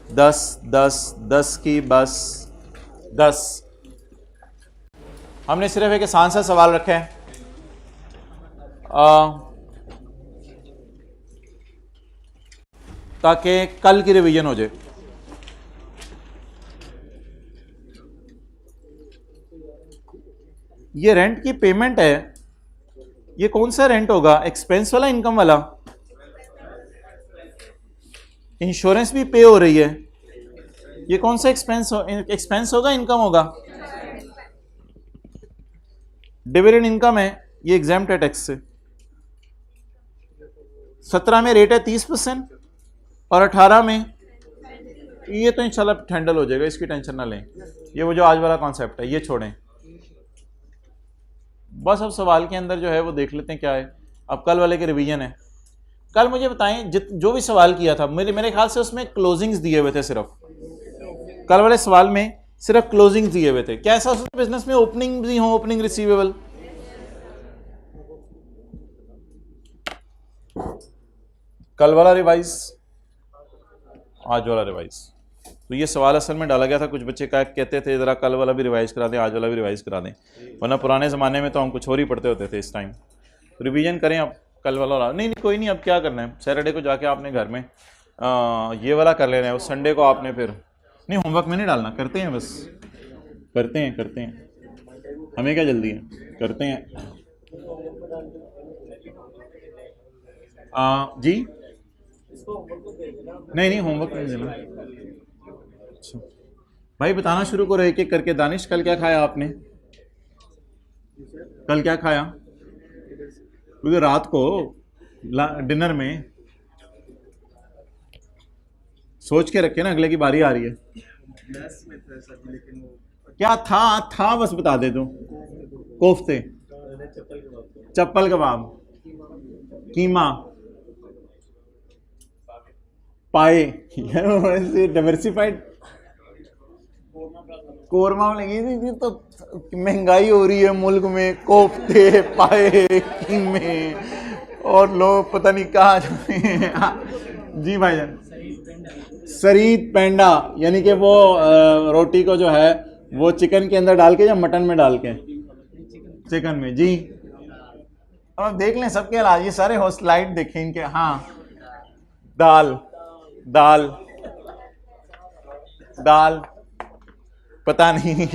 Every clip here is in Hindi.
10 10 10 की बस 10। हमने सिर्फ एक आसान सा सवाल रखा है, ताकि कल की रिवीजन हो जाए। ये रेंट की पेमेंट है, ये कौन सा रेंट होगा? एक्सपेंस वाला, इनकम वाला? इंश्योरेंस भी पे हो रही है, ये कौन सा एक्सपेंस होगा, इनकम होगा? डिविडेंड इनकम है, ये एग्जाम्प्ट है टैक्स से। 17 में रेट है 30% और 18 में, ये तो इंशाल्लाह हैंडल हो जाएगा, इसकी टेंशन ना लें। ये वो जो आज वाला कॉन्सेप्ट है ये छोड़ें, बस अब सवाल के अंदर जो है वो देख लेते हैं क्या है। अब कल वाले के रिवीजन है। कल मुझे बताएं जो भी सवाल किया था, मेरे ख्याल से उसमें क्लोजिंग्स दिए हुए थे, सिर्फ कल वाले सवाल में सिर्फ क्लोजिंग्स दिए हुए थे। क्या ऐसा बिजनेस में ओपनिंग भी हो, ओपनिंग रिसीवेबल? कल वाला रिवाइज, आज वाला रिवाइज। तो ये सवाल असल में डाला गया था, कुछ बच्चे कहते थे ज़रा कल वाला भी रिवाइज करा दें, आज वाला भी रिवाइज करा दें, वरना पुराने ज़माने में तो हम कुछ और ही पढ़ते होते थे इस टाइम। तो रिवीजन करें अब कल वाला। नहीं कोई नहीं, अब क्या करना है, सैटरडे को जाके आपने घर में ये वाला कर लेना है, उस संडे को आपने फिर नहीं, होमवर्क में नहीं डालना, करते हैं बस, करते हैं, हमें क्या जल्दी है, करते हैं। जी नहीं होमवर्क नहीं देना। अच्छा भाई बताना शुरू करो एक एक करके। दानिश कल क्या खाया आपने? कल क्या खाया? क्योंकि रात को डिनर में सोच के रखे ना, अगले की बारी आ रही है। क्या था बस बता दे तू। कोफ्ते, चप्पल कबाब, कीमा, पाए, डाइवर्सिफाइड कोरमा लगी थी। तो महंगाई हो रही है मुल्क में, कोफ्ते, पाए, कीमे, और लोग पता नहीं कहाँ जाते हैं। जी भाईजान, सरीद पेंडा, यानी कि वो रोटी को जो है वो चिकन के अंदर डाल के या मटन में डाल के? चिकन में। जी अब देख लें सबके हालात, ये सारे हो स्लाइड देखें इनके। हाँ, दाल दाल दाल, पता नहीं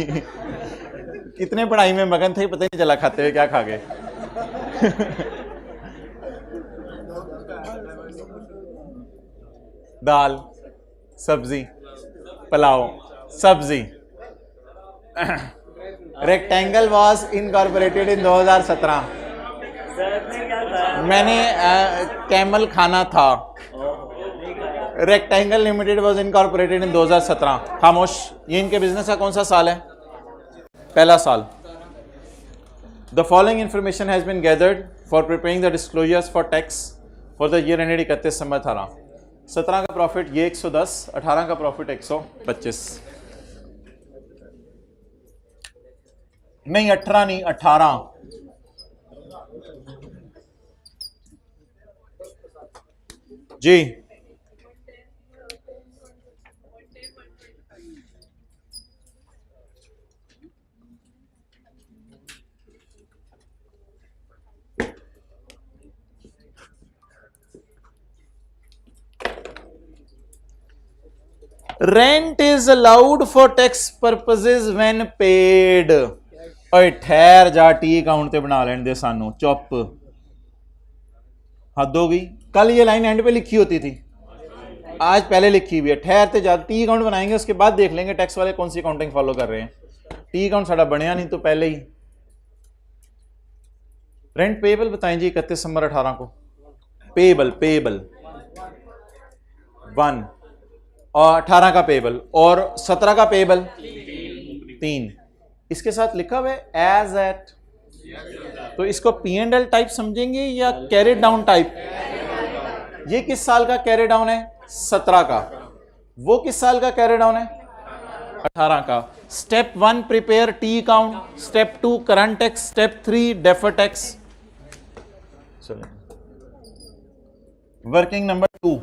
कितने पढ़ाई में मगन थे, पता नहीं चला खाते हुए क्या खा गए। दाल, सब्जी, पुलाव, सब्जी। Rectangle was incorporated in 2017। मैंने कैमल खाना था। Rectangle limited was incorporated in 2017। खामोश। ये इनके बिजनेस का कौन सा साल है? पहला साल। The following information has been gathered for preparing the disclosures for tax for the year ended 31 December 18। 17 का प्रॉफिट ये 110, 18 का प्रॉफिट 125। नहीं 18 नहीं, 18। जी rent is allowed for tax purposes when paid. ओए ठहर जा, टी अकाउंट ते बना लेने दे सानू, चुप, हद हो गई। कल ये लाइन एंड पे लिखी होती थी, आज पहले लिखी हुई है। ठहरते जा, टी अकाउंट बनाएंगे उसके बाद देख लेंगे टैक्स वाले कौन सी अकाउंटिंग फॉलो कर रहे हैं। टी अकाउंट साड़ा बनया नहीं तो पहले ही। रेंट पेबल बताएं जी 31 दिसंबर 18 को। पेबल 1 और 18 का पेबल और 17 का पेबल 3। इसके साथ लिखा हुआ है एज एट। तो इसको P&L टाइप समझेंगे या कैरी डाउन टाइप? ये किस साल का कैरी डाउन है? 17 का। वो किस साल का कैरी डाउन है? 18 का। Step 1 prepare T account, step 2 current tax, step 3 defer tax. Working number 2,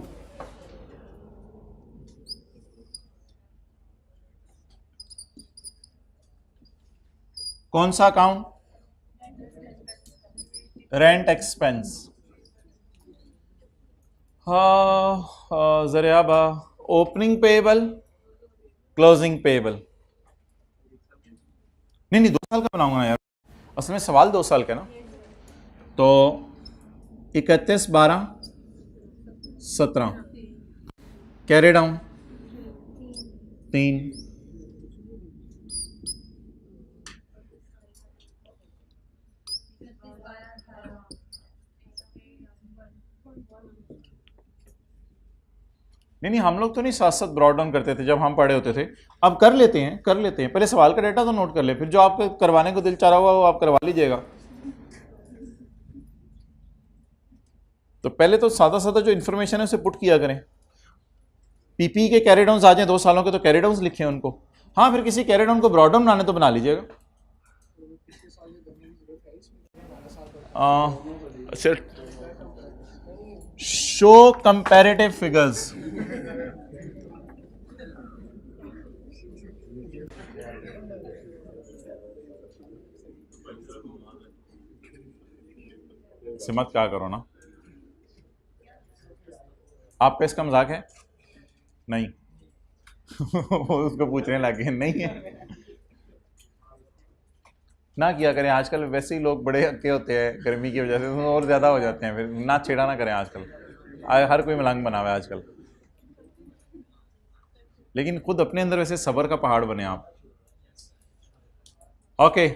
कौन सा अकाउंट? Rent expense. जरियाबा ओपनिंग पेएबल, क्लोजिंग पेएबल। नहीं 2 साल का बनाऊंगा ना यार, असल में सवाल 2 साल का ना। तो 31/12/17 कैरी डाउन 3, नहीं हम लोग तो नहीं साथ साथ ब्रॉड डाउन करते थे जब हम पढ़े होते थे। अब कर लेते हैं पहले सवाल का डेटा तो नोट कर ले, फिर जो आपको करवाने को दिल चाह रहा हुआ वो आप करवा लीजिएगा। तो पहले तो सादा सादा जो इन्फॉर्मेशन है उसे पुट किया करें। पीपी के कैरी डाउन आ जाए 2 सालों के तो कैरी डाउन लिखे उनको। हाँ फिर किसी कैरी डाउन को ब्रॉड डाउन बनाने तो बना लीजिएगा। अच्छा, शो कंपैरेटिव फिगर्स। सिमत क्या करो ना, आप पे इसका मजाक है? नहीं उसको पूछने लगे नहीं है ना, किया करें। आजकल वैसे ही लोग बड़े अक्के होते हैं गर्मी की वजह से, तो और ज्यादा हो जाते हैं, फिर ना छेड़ा ना करें। आजकल हर कोई मलंग बना हुआ है आजकल, लेकिन खुद अपने अंदर वैसे सब्र का पहाड़ बने आप। Okay,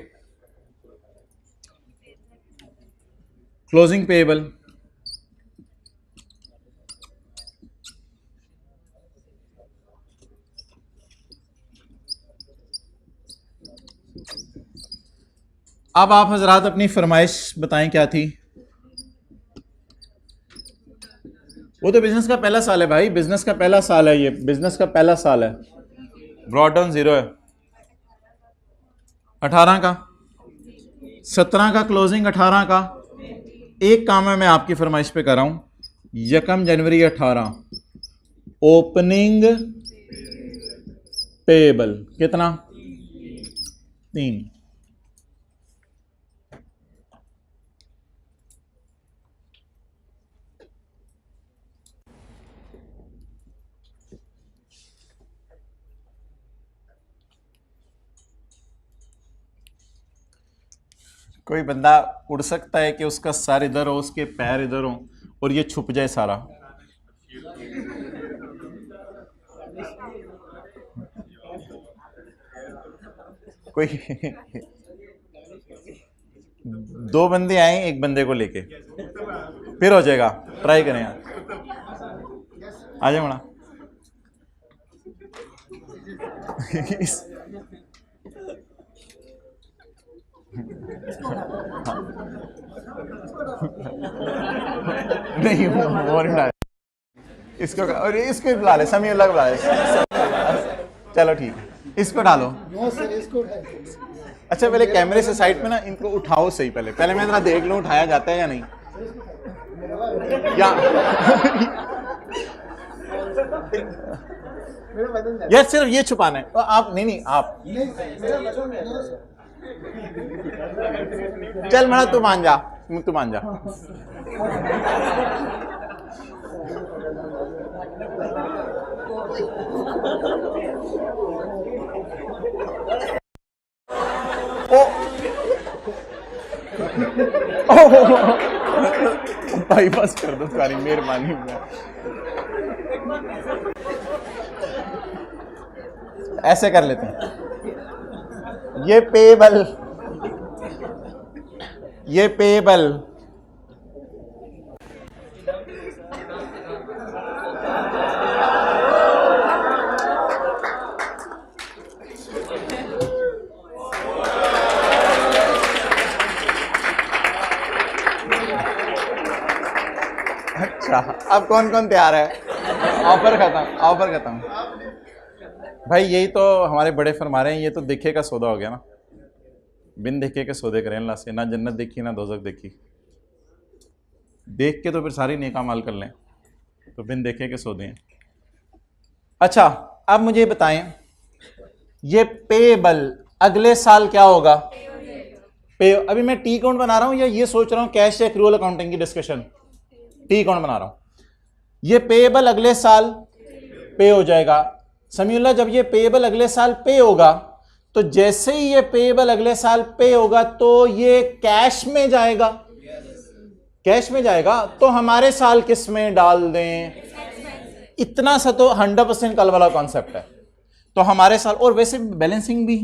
closing payable. अब आप हजरात अपनी फरमाइश बताएं क्या थी? वो तो बिजनेस का पहला साल है भाई, बिजनेस का पहला साल है, ये बिजनेस का पहला साल है। ब्रॉड डाउन 0 है। 18 का, 17 का क्लोजिंग, 18 का। एक काम है मैं आपकी फरमाइश पे कर रहा हूं, 1 जनवरी 18 ओपनिंग पेएबल कितना? 3। कोई बंदा उड़ सकता है कि उसका सर इधर हो, उसके पैर इधर हो और ये छुप जाए सारा। कोई 2 बंदे आए एक बंदे को लेके, फिर हो जाएगा। ट्राई करें यार, आ जाए बड़ा नहीं वो नहीं डाले इसको, और इसको बुला ले, समी अलग बुला ले। चलो ठीक है, इसको डालो। अच्छा पहले कैमरे से साइड में ना इनको उठाओ सही, पहले मैं जरा देख लूं उठाया जाता है या नहीं। यार सिर्फ ये छुपाना है तो आप नहीं आप चल मना तू मान जा, तू मान जा। भाई बस कर दो, सारी मेहरबानी। ऐसे कर लेते हैं, ये पेएबल, ये पेएबल। अच्छा अब कौन कौन तैयार है? ऑफर खत्म भाई। यही तो हमारे बड़े फरमा रहे हैं, ये तो देखे का सौदा हो गया ना। बिन देखे के सौदे करें अल्लाह से, ना जन्नत देखी ना दोज़ख देखी। देख के तो फिर सारी नेक अमाल कर लें, तो बिन देखे के सौदे हैं। अच्छा अब मुझे बताएं, ये पेएबल अगले साल क्या होगा? पे, अभी मैं टी अकाउंट बना रहा हूं या ये सोच रहा हूं कैश या एक्रूअल अकाउंटिंग की डिस्कशन? टी अकाउंट बना रहा हूं। ये पेएबल अगले साल पे हो जाएगा। समीउल्लाह, जब ये पेएबल अगले साल पे होगा तो जैसे ही ये पेएबल अगले साल पे होगा तो ये कैश में जाएगा, कैश में जाएगा। तो हमारे साल किस में डाल दें? इतना सा तो 100% कल वाला कॉन्सेप्ट है। तो हमारे साल, और वैसे बैलेंसिंग भी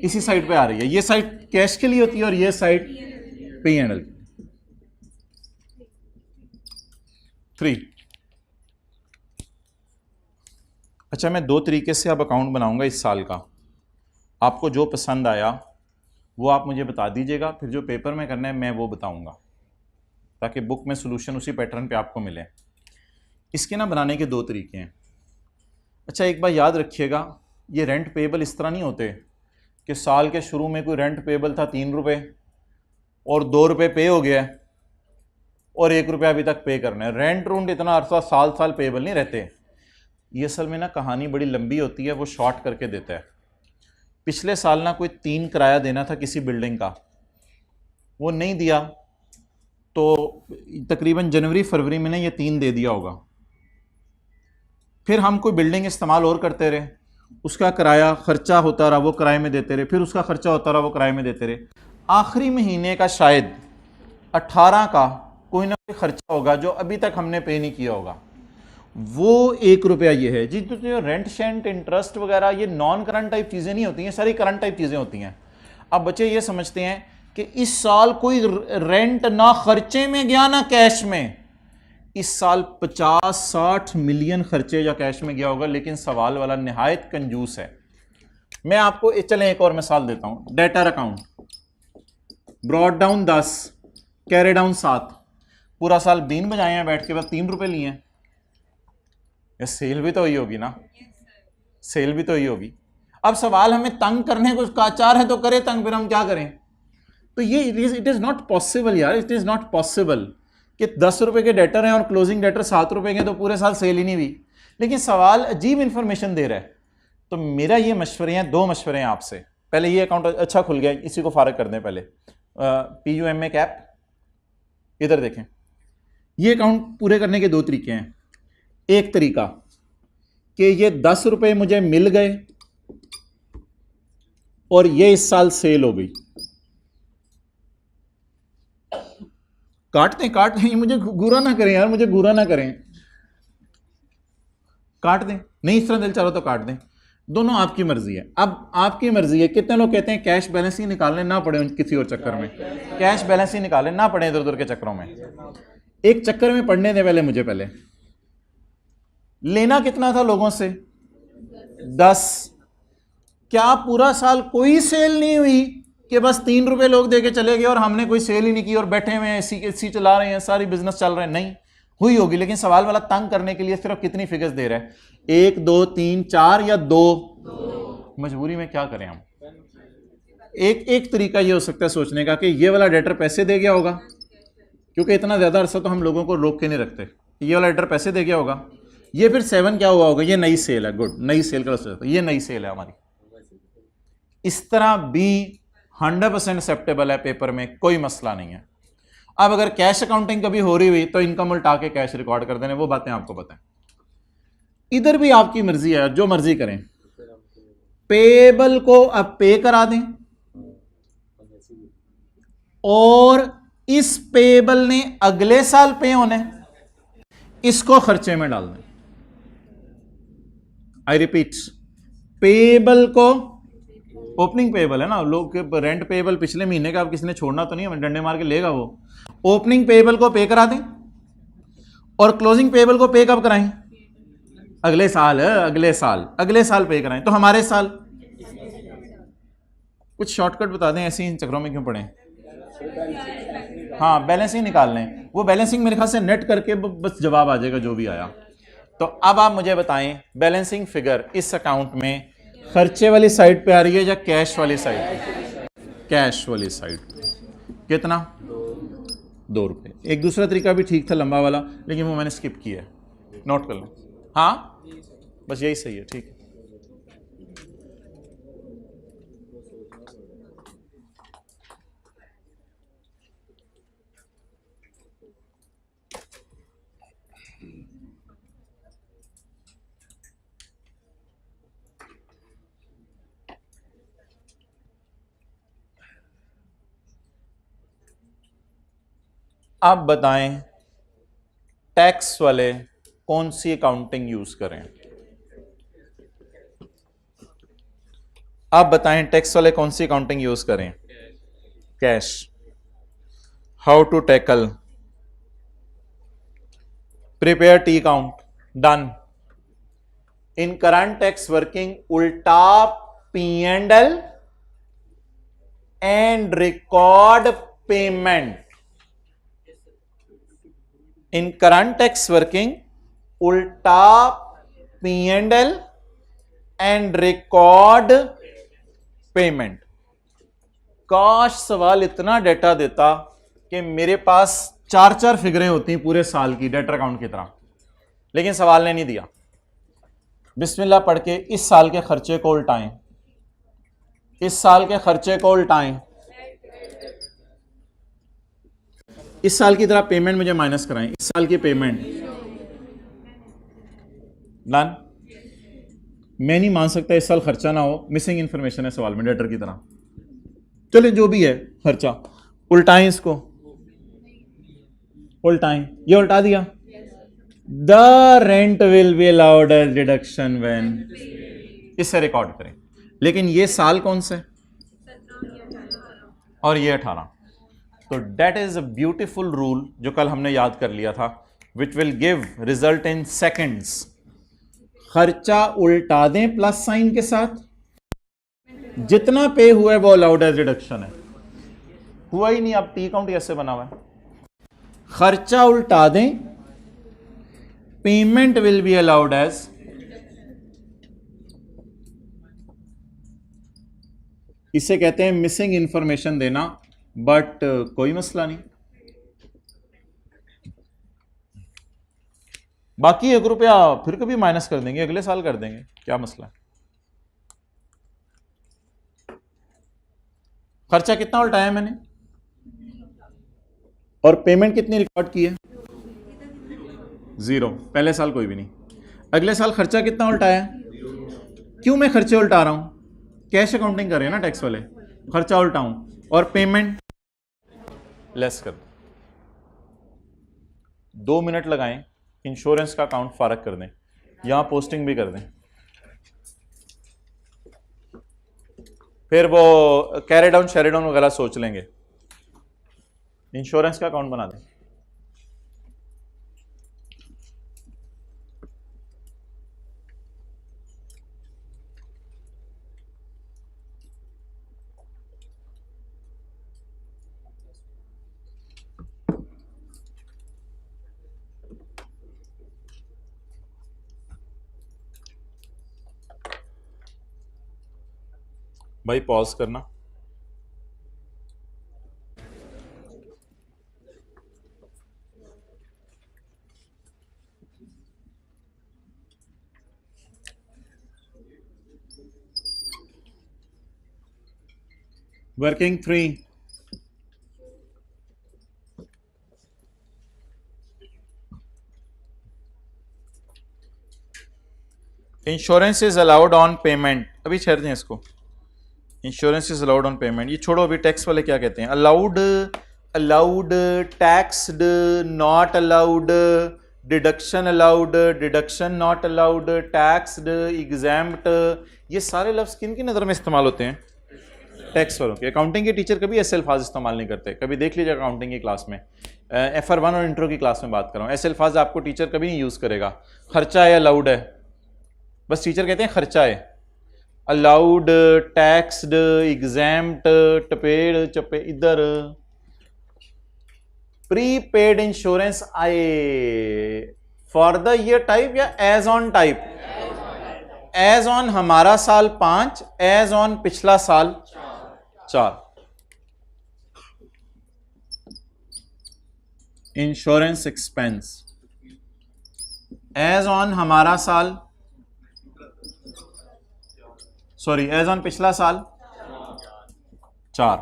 इसी साइड पे आ रही है। ये साइड कैश के लिए होती है और ये साइड पे एंड 3। अच्छा, मैं 2 तरीके से अब अकाउंट बनाऊंगा इस साल का। आपको जो पसंद आया वो आप मुझे बता दीजिएगा, फिर जो पेपर में करना है मैं वो बताऊंगा, ताकि बुक में सोल्यूशन उसी पैटर्न पे आपको मिले। इसके ना बनाने के 2 तरीके हैं। अच्छा, एक बार याद रखिएगा, ये रेंट पेएबल इस तरह नहीं होते कि साल के शुरू में कोई रेंट पेएबल था 3 रुपये और 2 रुपये पे हो गया और 1 रुपया अभी तक पे करना है। रेंट रूंट इतना अरसा साल साल पेएबल नहीं रहते। ये असल में ना कहानी बड़ी लंबी होती है, वो शॉर्ट करके देता है। पिछले साल ना कोई 3 किराया देना था किसी बिल्डिंग का, वो नहीं दिया, तो तकरीबन जनवरी फरवरी में ने ये 3 दे दिया होगा। फिर हम कोई बिल्डिंग इस्तेमाल और करते रहे, उसका किराया खर्चा होता रहा, वो किराए में देते रहे, फिर उसका खर्चा होता रहा, वो किराए में देते रहे। आखिरी महीने का शायद 18 का कोई ना कोई खर्चा होगा जो अभी तक हमने पे नहीं किया होगा, वो 1 रुपया ये है जी। तो जो रेंट शेंट इंटरेस्ट वगैरह ये नॉन करंट टाइप चीज़ें नहीं होती हैं, सारी करंट टाइप चीज़ें होती हैं। अब बच्चे ये समझते हैं कि इस साल कोई रेंट ना खर्चे में गया ना कैश में। इस साल 50-60 मिलियन खर्चे या कैश में गया होगा, लेकिन सवाल वाला निहायत कंजूस है। मैं आपको चलें एक और मिसाल देता हूं। Debtor account brought down 10, carry down 7, पूरा साल बीन बजाए हैं बैठ के, बस 3 रुपए लिए हैं। ये सेल भी तो ही होगी ना, सेल भी तो ही होगी। अब सवाल हमें तंग करने को काचार है तो करे तंग, फिर हम क्या करें? तो ये इट इज नॉट पॉसिबल यार, इट इज नॉट पॉसिबल कि 10 रुपए के डेटर हैं और क्लोजिंग डेटर 7 रुपए के, तो पूरे साल सेल ही नहीं हुई। लेकिन सवाल अजीब इंफॉर्मेशन दे रहा है। तो मेरा ये मशवरे हैं, 2 मशवरे हैं आपसे। पहले ये अकाउंट अच्छा खुल गया, इसी को फारग कर दें। पहले PUMA कैप, इधर देखें। ये अकाउंट पूरे करने के 2 तरीके हैं। एक तरीका कि ये 10 रुपए मुझे मिल गए और ये इस साल सेल हो गई। काट दें, मुझे गुरा ना करें यार, मुझे गुरा ना करें, काट दें। नहीं इस तरह दिल चाहो तो काट दें, दोनों आपकी मर्जी है। अब आपकी मर्जी है। कितने लोग कहते हैं कैश बैलेंस ही निकालने ना पड़े किसी और चक्कर में, कैश बैलेंस ही निकालने ना पड़े इधर उधर के चक्करों में। एक चक्कर में पढ़ने दे पहले मुझे। पहले लेना कितना था लोगों से? 10। क्या पूरा साल कोई सेल नहीं हुई कि बस 3 रुपए लोग देके चले गए और हमने कोई सेल ही नहीं की और बैठे हुए हैं, एसी चला रहे हैं, सारी बिजनेस चल रहे हैं? नहीं हुई होगी, लेकिन सवाल वाला तंग करने के लिए सिर्फ कितनी फिगर्स दे रहा है? 1, 2, 3, 4 या 2? मजबूरी में क्या करें हम? एक तरीका ये हो सकता है सोचने का कि ये वाला डेटर पैसे दे गया होगा, क्योंकि इतना ज्यादा अरसा तो हम लोगों को रोक के नहीं रखते। ये वाला डेटर पैसे दे गया होगा। ये फिर 7 क्या हुआ होगा? ये नई सेल है। गुड, नई सेल का, ये नई सेल है हमारी। इस तरह भी 100% एक्सेप्टेबल है, पेपर में कोई मसला नहीं है। अब अगर कैश अकाउंटिंग कभी हो रही हुई तो इनकम उल्टा के कैश रिकॉर्ड कर देने, वो बातें आपको पता है। इधर भी आपकी मर्जी है, जो मर्जी करें। पेएबल को अब पे करा दें और इस पेएबल ने अगले साल पे होने, इसको खर्चे में डाल दें। आई रिपीट, पेएबल को, ओपनिंग पेएबल है ना, लोग रेंट पेएबल पिछले महीने का अब किसी ने छोड़ना तो नहीं है, डंडे मार के लेगा वो। ओपनिंग पेएबल को पे करा दें और क्लोजिंग पेएबल को पे कब कराएं? अगले साल, अगले साल पे कराएं। तो हमारे साल कुछ शॉर्टकट बता दें, ऐसे ही इन चक्रों में क्यों पड़े? हाँ, बैलेंसिंग निकाल लें। वो बैलेंसिंग मेरे ख्याल से नेट करके बस जवाब आ जाएगा जो भी आया। तो अब आप मुझे बताएं, बैलेंसिंग फिगर इस अकाउंट में खर्चे वाली साइड पे आ रही है या कैश वाली साइड? कैश वाली साइड। कितना? 2 रुपए। एक दूसरा तरीका भी ठीक था, लंबा वाला, लेकिन वो मैंने स्किप किया है, नोट कर लें। हाँ, बस यही सही है, ठीक है। आप बताएं टैक्स वाले कौन सी अकाउंटिंग यूज करें? आप बताएं टैक्स वाले कौन सी अकाउंटिंग यूज करें? Cash. How to tackle? Prepare T account, done. In current tax working, उल्टा P&L and record payment. In current tax working, उल्टा P&L and record payment. काश सवाल इतना डेटा देता कि मेरे पास 4 फिगरें होती पूरे साल की डेटर अकाउंट की तरह, लेकिन सवाल ने नहीं दिया। बिस्मिल्लाह पढ़ के इस साल के खर्चे को उल्टाएं, इस साल के खर्चे को उल्टाएं, इस साल की तरह पेमेंट मुझे माइनस कराएं, इस साल की पेमेंट डन। मैं नहीं मान सकता इस साल खर्चा ना हो, मिसिंग इंफॉर्मेशन है सवाल में डेटर की तरह। चले जो भी है खर्चा उल्टाएं, इसको उल्टाएं, ये उल्टा दिया। The rent will be allowed as deduction when, इससे रिकॉर्ड करें। लेकिन ये साल कौन सा है और ये 18। तो that is a beautiful rule जो कल हमने याद कर लिया था, which will give result in seconds. खर्चा उल्टा दें प्लस साइन के साथ, जितना पे हुआ है वो अलाउड एज डिडक्शन है। हुआ ही नहीं, अब टी अकाउंट कैसे बना हुआ है? खर्चा उल्टा दें, payment will be allowed as, इसे कहते हैं मिसिंग इंफॉर्मेशन देना, बट कोई मसला नहीं। बाकी 1 रुपया फिर कभी माइनस कर देंगे, अगले साल कर देंगे, क्या मसला है? खर्चा कितना उल्टाया मैंने और पेमेंट कितनी रिकॉर्ड की है? 0। पहले साल कोई भी नहीं। अगले साल खर्चा कितना उल्टाया? क्यों मैं खर्चे उल्टा रहा हूं? कैश अकाउंटिंग कर रहे हैं ना टैक्स वाले, खर्चा उल्टाऊं और पेमेंट लेस कर। 2 मिनट लगाएं, इंश्योरेंस का अकाउंट फारग कर दें, यहां पोस्टिंग भी कर दें, फिर वो कैरी डाउन शेरी डाउन वगैरह सोच लेंगे, इंश्योरेंस का अकाउंट बना दें। भाई पॉज करना। Working 3, insurance is allowed on payment. अभी छोड़ दें इसको, insurance is allowed on payment, ये छोड़ो। अभी टैक्स वाले क्या कहते हैं? Allowed, allowed, taxed, not allowed, deduction allowed, deduction not allowed, taxed, exempt, ये सारे लफ्ज किन की नज़र में इस्तेमाल होते हैं? टैक्स वालों के। अकाउंटिंग के टीचर कभी ऐसे अल्फाज इस्तेमाल नहीं करते। कभी देख लीजिए अकाउंटिंग की क्लास में, FR1 और इंट्रो की क्लास में बात कर रहा हूँ, ऐसे अल्फाज आपको टीचर कभी नहीं यूज़ करेगा। खर्चा है, अलाउड है, बस टीचर कहते हैं खर्चा है। अलाउड, टैक्सड, एग्जैम्प्ट, टपेड, चपे, इधर प्रीपेड इंश्योरेंस आए फॉर द ईयर टाइप या as on type? As on हमारा साल 5, एज ऑन पिछला साल 4। इंश्योरेंस एक्सपेंस एज ऑन हमारा साल, सॉरी एज ऑन पिछला साल 4।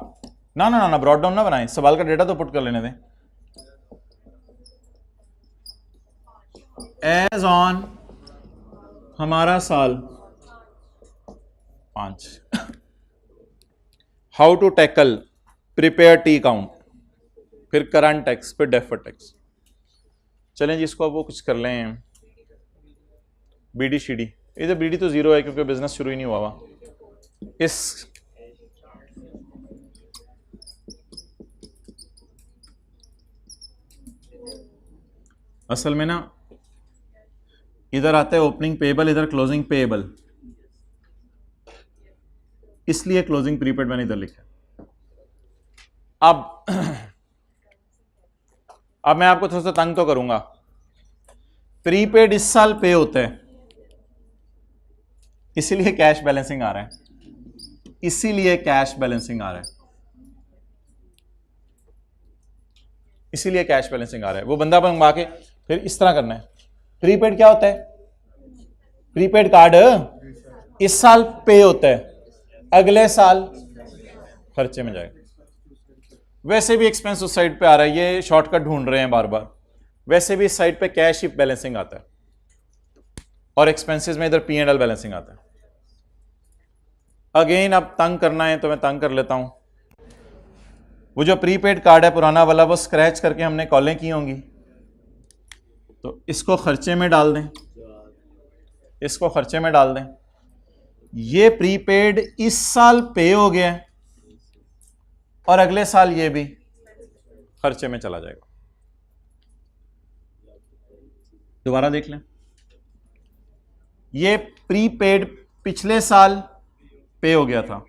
ना ना ना ना, ब्रॉड डाउन ना बनाएं, सवाल का डेटा तो पुट कर लेने दें। एज ऑन हमारा साल 5। How to tackle prepare T account, फिर करंट टैक्स, फिर डेफर्ड टैक्स। चलें जी, इसको अब वो कुछ कर लें, BD CD। इधर BD तो जीरो है क्योंकि बिजनेस शुरू ही नहीं हुआ हुआ। इस असल में ना इधर आता है ओपनिंग पेएबल, इधर क्लोजिंग पेएबल, इसलिए क्लोजिंग प्रीपेड मैंने इधर लिखा। अब मैं आपको थोड़ा सा तंग तो करूंगा। प्रीपेड इस साल पे होता है, इसीलिए कैश बैलेंसिंग आ रहा है, इसीलिए कैश बैलेंसिंग आ रहा है, इसीलिए कैश बैलेंसिंग आ रहा है। वो बंदा मंगवा के फिर इस तरह करना है। प्रीपेड क्या होता है? प्रीपेड कार्ड इस साल पे होता है, अगले साल खर्चे में जाएगा। वैसे भी एक्सपेंस उस साइड पे आ रहा है, ये शॉर्टकट ढूंढ रहे हैं बार बार। वैसे भी इस साइड पे कैश ही बैलेंसिंग आता है और एक्सपेंसेस में इधर P&L बैलेंसिंग आता है। अगेन अब तंग करना है तो मैं तंग कर लेता हूं। वो जो प्रीपेड कार्ड है पुराना वाला, वो स्क्रैच करके हमने कॉलें की होंगी, तो इसको खर्चे में डाल दें, इसको खर्चे में डाल दें। ये प्रीपेड इस साल पे हो गया है और अगले साल ये भी खर्चे में चला जाएगा। दोबारा देख लें, ये प्रीपेड पिछले साल पे हो गया था,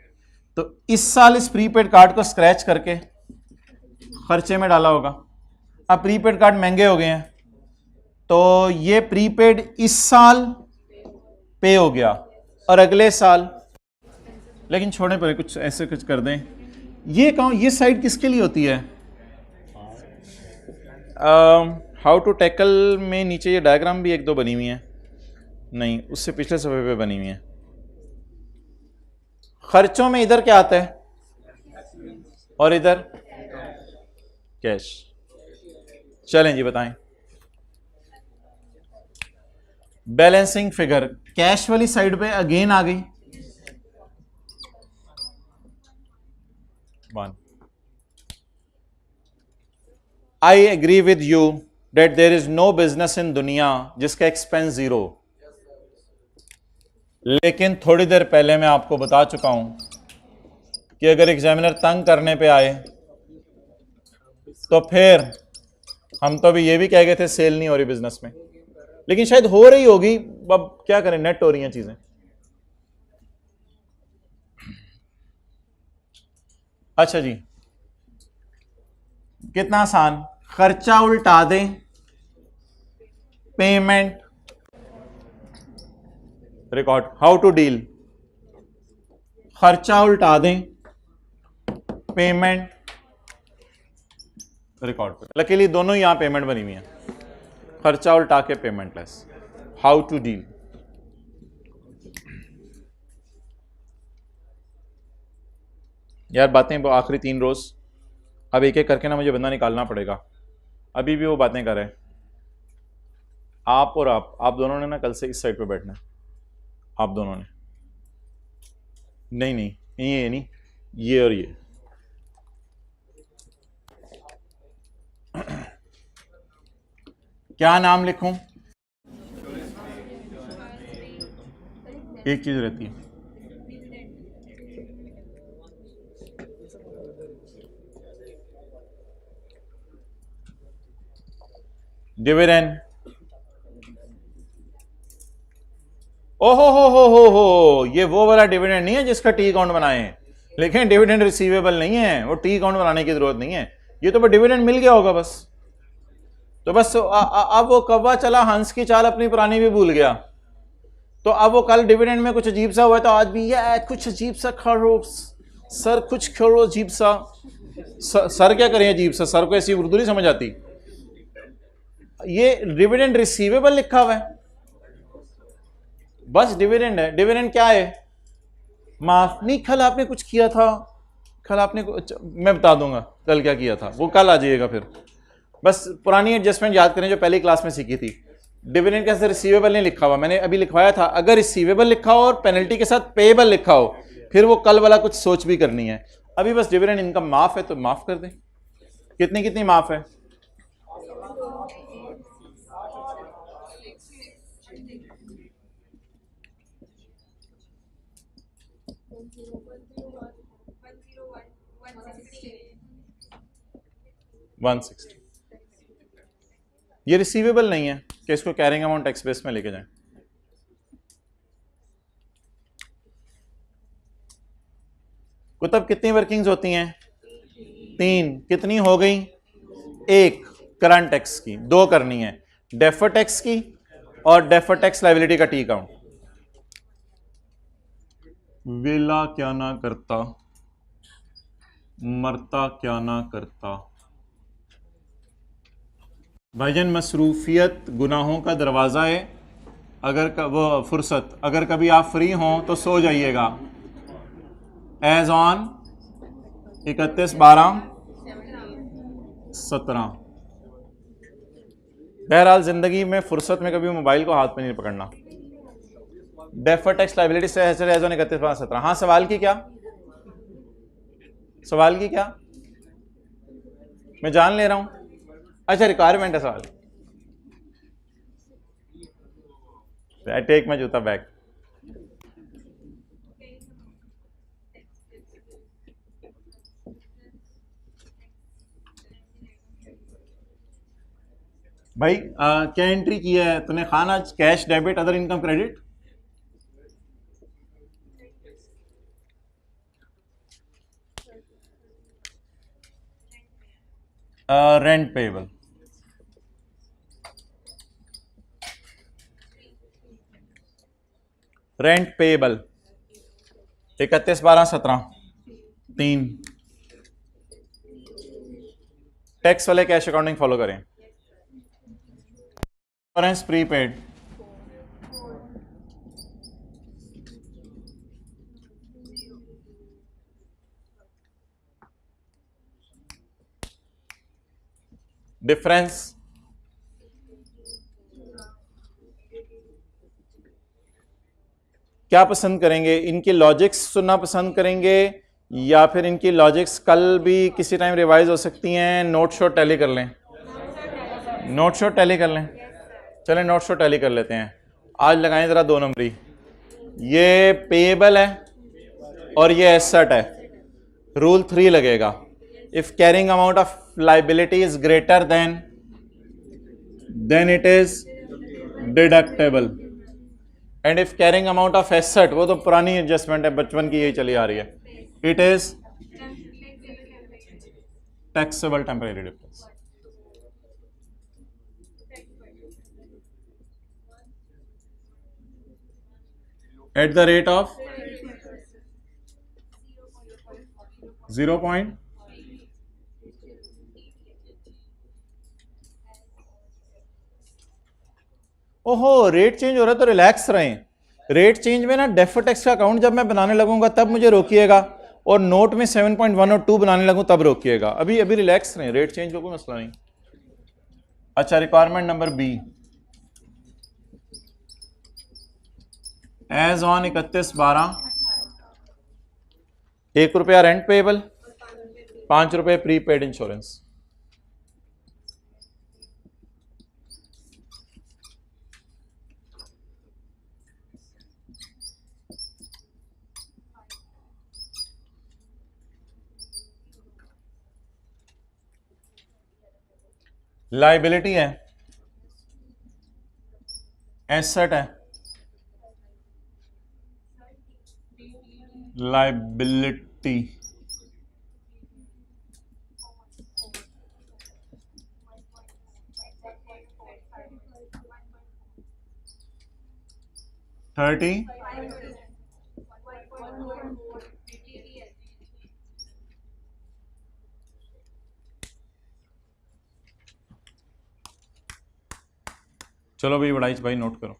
तो इस साल इस प्रीपेड कार्ड को स्क्रैच करके खर्चे में डाला होगा। अब प्रीपेड कार्ड महंगे हो गए हैं, तो ये प्रीपेड इस साल पे हो गया और अगले साल, लेकिन छोड़ने पर कुछ ऐसे कुछ कर दें। ये कौन, ये साइड किसके लिए होती है? हाउ टू टैकल में नीचे ये डायग्राम भी एक दो बनी हुई है, नहीं उससे पिछले सफ़े पे बनी हुई है। खर्चों में इधर क्या आता है और इधर कैश। चलें जी बताएं। बैलेंसिंग फिगर कैश वाली साइड पे अगेन आ गई। 1 I agree with you that there is no business in दुनिया जिसका एक्सपेंस जीरो। लेकिन थोड़ी देर पहले मैं आपको बता चुका हूं कि अगर एग्जामिनर तंग करने पे आए तो फिर हम तो अभी ये भी कह गए थे सेल नहीं हो रही बिजनेस में, लेकिन शायद हो रही होगी। अब क्या करें, नेट हो रही हैं चीजें। अच्छा जी, कितना आसान, खर्चा उल्टा दें, payment record. How to deal, खर्चा उल्टा दें, पेमेंट रिकॉर्ड पे। लकीली दोनों यहां पेमेंट बनी हुई है, खर्चा उल्टा के payment less. How to deal, यार बातें वो आखिरी 3 रोज, अब एक एक करके ना मुझे बंदा निकालना पड़ेगा। अभी भी वो बातें कर रहे हैं। आप और आप दोनों ने ना कल से इस साइड पे बैठना है, आप दोनों ने। नहीं नहीं ये नहीं, ये और ये। क्या नाम लिखूं? एक चीज रहती है, डिविडेंड। ओहो, ये वो वाला डिविडेंड नहीं है जिसका टी अकाउंट बनाए, लेकिन डिविडेंड रिसीवेबल नहीं है, वो टी अकाउंट बनाने की जरूरत नहीं है। ये तो बस डिविडेंड मिल गया होगा बस। तो बस अब वो कौवा चला हंस की चाल अपनी पुरानी भी भूल गया। तो अब वो कल डिविडेंड में कुछ अजीब सा हुआ, तो आज भी ये कुछ अजीब सा खरो सर, कुछ खरो अजीब सा सर क्या करें अजीब सा, सर को ऐसी उर्दू नहीं समझ आती। ये डिविडेंड रिसीवेबल लिखा हुआ है, बस डिविडेंड है। डिविडेंड क्या है? माफ नहीं, कल आपने कुछ किया था, कल आपने मैं बता दूंगा कल क्या किया था, वो कल आ जाइएगा। फिर बस पुरानी एडजस्टमेंट याद करें जो पहली क्लास में सीखी थी। डिविडेंड कैसे रिसीवेबल नहीं लिखा हुआ, मैंने अभी लिखवाया था। अगर रिसीवेबल लिखा हो और पेनल्टी के साथ पेएबल लिखा हो, फिर वो कल वाला कुछ सोच भी करनी है। अभी बस डिविडेंड इनकम माफ है तो माफ कर दें, कितनी कितनी माफ है? वन 160। ये रिसीवेबल नहीं है कि इसको कैरिंग अमाउंट टैक्स बेस में लेके जाएं। कुतब कितनी वर्किंग्स होती हैं? 3। कितनी हो गई? 1 करंट टैक्स की, 2 करनी है डेफर टैक्स की और डेफर टैक्स लायबिलिटी का टी अकाउंट। वेला क्या ना करता, मरता क्या ना करता। भाईजान मसरूफियत गुनाहों का दरवाज़ा है। अगर वो फुर्सत, अगर कभी आप फ्री हों तो सो जाइएगा। As on 31/12/17। बहरहाल ज़िंदगी में फुर्सत में कभी मोबाइल को हाथ में नहीं पकड़ना। डेफर टैक्स लायबिलिटी से एज ऑन 31/12/17। हाँ, सवाल की क्या? सवाल की क्या? मैं जान ले रहा हूं। अच्छा, रिक्वायरमेंट है सवाल। आई टेक माय जूता बैक। भाई क्या एंट्री किया है तूने खान आज? Cash, debit, other income, credit? Rent payable. Rent payable 31/12/17 3। Tax वाले कैश अकाउंटिंग फॉलो करें। इंश्योरेंस प्रीपेड डिफरेंस क्या पसंद करेंगे? इनकी लॉजिक्स सुनना पसंद करेंगे या फिर इनकी लॉजिक्स कल भी किसी टाइम रिवाइज हो सकती हैं? नोट शो टैली कर लें, नोट शो टैली कर लें। चलें नोट शो टैली कर लेते हैं। आज लगाएं ज़रा 2 नंबरी। ये पेएबल है और ये एसेट है। रूल 3 लगेगा। If carrying amount of liability is greater than it is deductible and if carrying amount of asset, वो तो पुरानी एडजस्टमेंट है, बचपन की यही चली आ रही है, it is taxable temporary difference. At the rate of 0. ओहो, रेट चेंज हो रहा है तो रिलैक्स रहें। रेट चेंज में ना डेफर टैक्स का अकाउंट जब मैं बनाने लगूंगा तब मुझे रोकिएगा, और नोट में 7.1 और 2 बनाने लगूं तब रोकिएगा। अभी अभी रिलैक्स रहें, रेट चेंज का कोई मसला नहीं। अच्छा, requirement number B. As on 31/12 ₹1 rent payable, ₹5 prepaid insurance. Liability है, एसेट है, लाइबिलिटी $30 चलो भाई बड़ाई भाई नोट करो।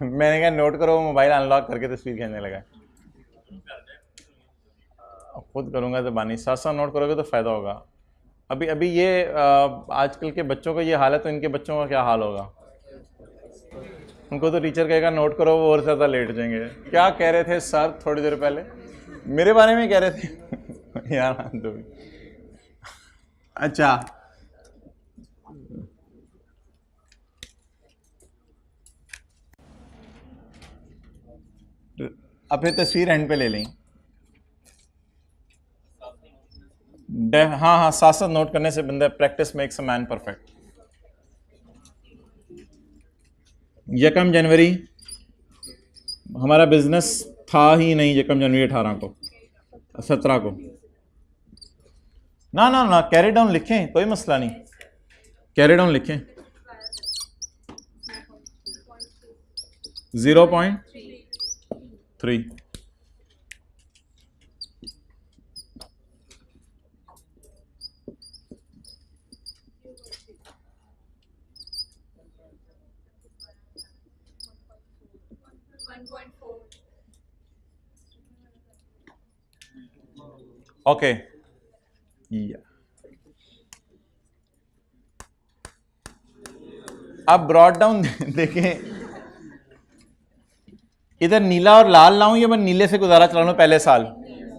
मैंने कहा नोट करो, मोबाइल अनलॉक करके तस्वीर खींचने लगा। खुद करूंगा तो बानी, साथ साथ नोट करोगे तो फायदा होगा। अभी अभी ये आजकल के बच्चों का ये हाल है, तो इनके बच्चों का क्या हाल होगा? उनको तो टीचर कहेगा नोट करो, वो और ज़्यादा लेट जाएंगे। क्या कह रहे थे सर थोड़ी देर पहले? मेरे बारे में कह रहे थे यार तो अच्छा, अपनी तस्वीर एंड पे ले लें। हाँ हाँ, साथ साथ नोट करने से बंदा practice makes a man perfect. 1 जनवरी हमारा बिजनेस था ही नहीं, 1 जनवरी 18 को 17 को। ना ना ना, कैरी डाउन लिखें, कोई मसला नहीं, कैरी डाउन लिखें। 0.3 ओके। अब ब्रॉड डाउन देखें, इधर नीला और लाल लाऊं या मैं नीले से गुजारा चला लूं पहले साल,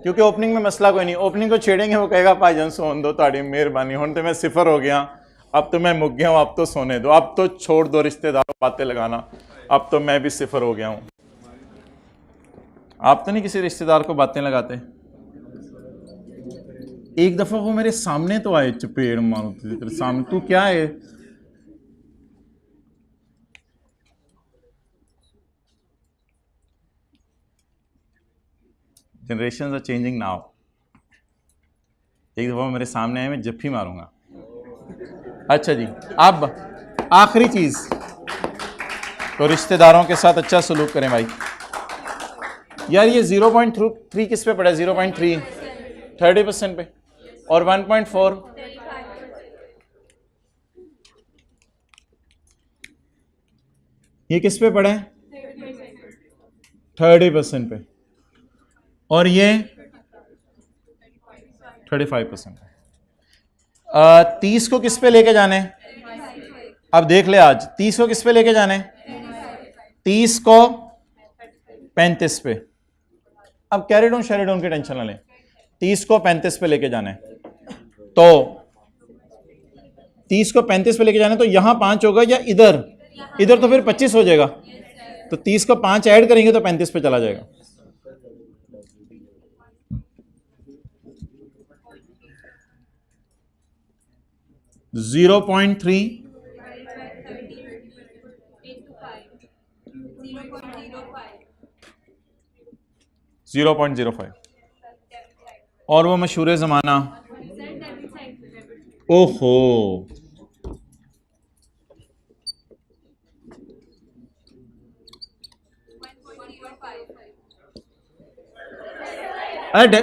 क्योंकि ओपनिंग में मसला कोई नहीं। ओपनिंग को छेड़ेंगे, वो कहेगा भाईजान सोन दो, ताड़ी मेहरबानी, हुण तो मैं सिफर हो गया, अब तो मैं मुक गया हूं, अब तो सोने दो, अब तो छोड़ दो रिश्तेदारों बातें लगाना, अब तो मैं भी सिफर हो गया हूं। आप तो नहीं किसी रिश्तेदार को बातें लगाते? एक दफा वो मेरे सामने तो आए, चपेड़ मारो तेरे सामने, तू क्या है? Generation are changing now. एक दफा मेरे सामने आए, मैं जफ्फी मारूंगा। अच्छा जी, अब आखिरी चीज, तो रिश्तेदारों के साथ अच्छा सलूक करें भाई। यार ये 0.3 किस पे पड़ा है? 0.3 30% पे, और 1.4 ये किस पे पड़ा है? 30% पे, और ये 35%। 30 को किस पे लेके जाने? अब देख ले, आज 30 को किस पे लेके जाने? 30 को 35 पे। अब कैरिडोन शेरिडोन की टेंशन ना लें, 30 को 35 पे लेके जाने, तो 30 को 35 पे लेके जाने, तो यहां 5 होगा या इधर? इधर तो फिर 25 हो जाएगा, तो 30 को 5 ऐड करेंगे तो 35 पे चला जाएगा। जीरो पॉइंट 0.05, और वो मशहूर जमाना, ओहो अरे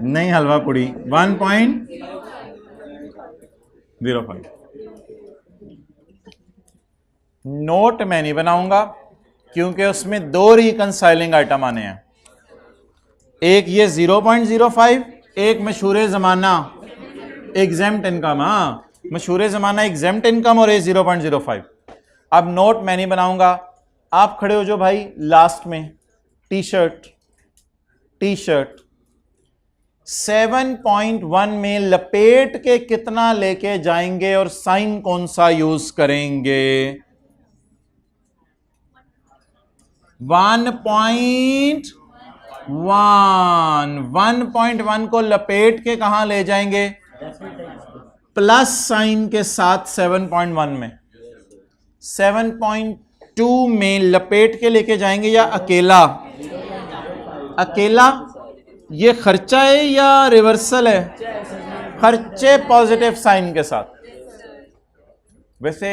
नहीं, हलवा पूड़ी 1.05। नोट मैं नहीं बनाऊंगा, क्योंकि उसमें 2 रिकंसाइलिंग आइटम आने हैं, एक ये 0.05, एक मशहूर जमाना एग्जेम्प्ट इनकम। हाँ, मशहूर जमाना एग्जेम्प्ट इनकम, और ये 0.05। अब नोट मैं नहीं बनाऊंगा, आप खड़े हो जो भाई लास्ट में। टी शर्ट 7.1 में लपेट के कितना लेके जाएंगे और साइन कौन सा यूज करेंगे? 1.1 को लपेट के कहां ले जाएंगे? प्लस साइन के साथ 7.1 में। 7.2 में लपेट के लेके जाएंगे या अकेला? अकेला। ये खर्चा है या रिवर्सल है? खर्चे पॉजिटिव साइन के साथ। वैसे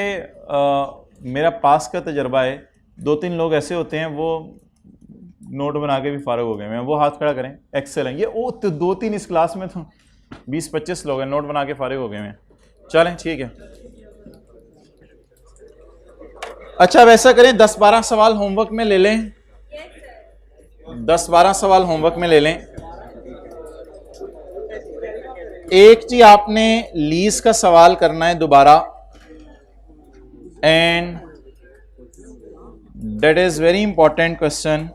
मेरा पास का तजर्बा है, 2-3 लोग ऐसे होते हैं वो नोट बना के भी फारग हो गए हैं, वो हाथ खड़ा करें, एक्सेल हैं ये। ओ तो 2-3 इस क्लास में तो 20-25 लोग हैं नोट बना के फारग हो गए हैं। चलें ठीक है, अच्छा अब ऐसा करें 10-12 सवाल होमवर्क में ले लें, 10-12 सवाल होमवर्क में ले लें। एक जी आपने लीज का सवाल करना है दोबारा, and that is very important question.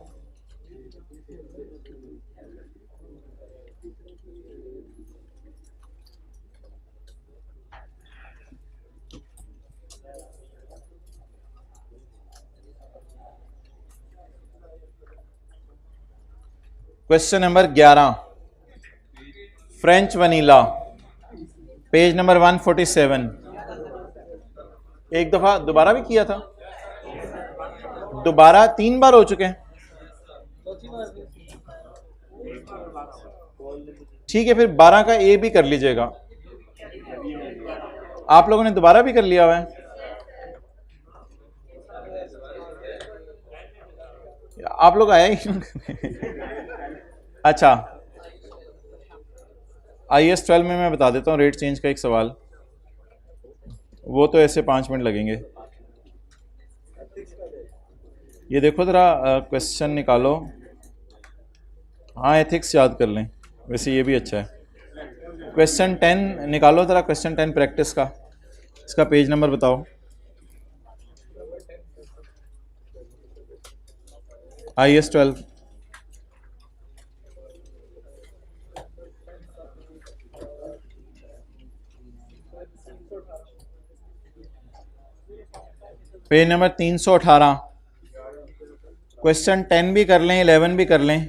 Question number 11, French vanilla, page number 147। एक दफा दोबारा भी किया था, दोबारा 3 बार हो चुके हैं। ठीक है, फिर 12 का ए भी कर लीजिएगा। आप लोगों ने दोबारा भी कर लिया हुआ है। आप लोग आए ही अच्छा, IAS 12 में मैं बता देता हूँ रेट चेंज का एक सवाल, वो तो ऐसे 5 मिनट लगेंगे। ये देखो ज़रा क्वेश्चन निकालो। हाँ, एथिक्स याद कर लें, वैसे ये भी अच्छा है। क्वेश्चन 10 निकालो ज़रा, क्वेश्चन 10 प्रैक्टिस का, इसका पेज नंबर बताओ। IAS 12 page number 318। क्वेश्चन 10 भी कर लें, 11 भी कर लें,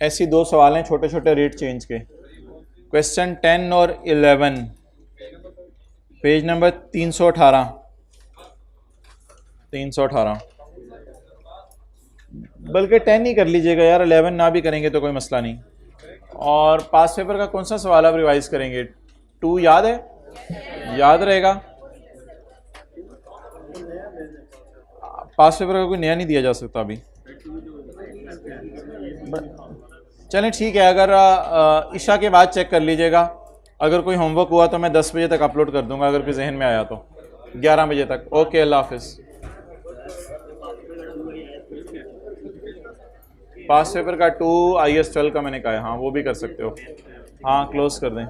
ऐसी 2 सवाल हैं छोटे छोटे रेट चेंज के। क्वेश्चन 10 और 11, पेज नंबर 318। 318 बल्कि 10 ही कर लीजिएगा यार, 11 ना भी करेंगे तो कोई मसला नहीं। और पास पेपर का कौन सा सवाल आप रिवाइज करेंगे? 2 याद है? याद रहेगा? पास पेपर का कोई नया नहीं दिया जा सकता अभी। चलें ठीक है, अगर इशा के बाद चेक कर लीजिएगा। अगर कोई होमवर्क हुआ तो मैं 10 बजे तक अपलोड कर दूंगा, अगर कोई जहन में आया तो 11 बजे तक। ओके, अल्लाह हाफिज़। पास पेपर का 2 IAS 12 का मैंने कहा है, हाँ वो भी कर सकते हो। हाँ, क्लोज कर दें।